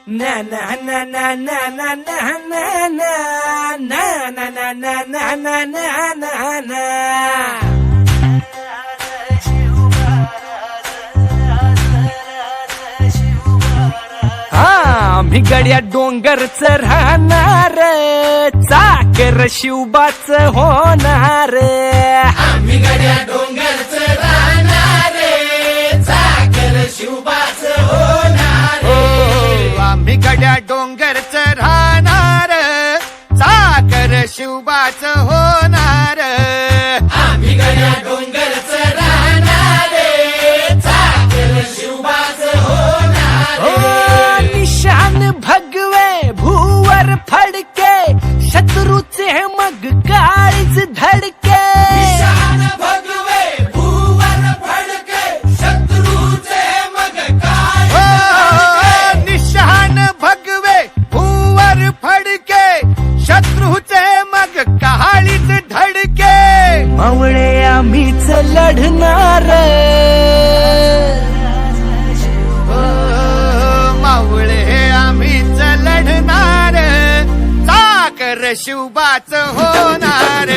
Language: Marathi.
na na na na na na na na na na na na na na na na na. आम्ही गड्या डोंगरच राहणार, चाकर शिवबाच होणार. आम्ही गड्या डोंगरच राहणार, चाकर शिवबाच होणार. आम्ही गड्या डोंगरच राहणार, चाकर शिवबाच होणार. आम्ही गड्या डोंगरच राहणार, चाकर शिवबाच होणार. निशान भगवे भूवर फडके, शत्रूचे मग काळीच धडके. निशान भगवे भूवर फडके, शत्रूचे मग काळे धडके. निशान भगवे भूवर फडके, शत्रूचे मग काळीच धडके. मावळे आम्हीच लढणार, मावळे आम्हीच लढणार, चाकर शिवबाच होणार.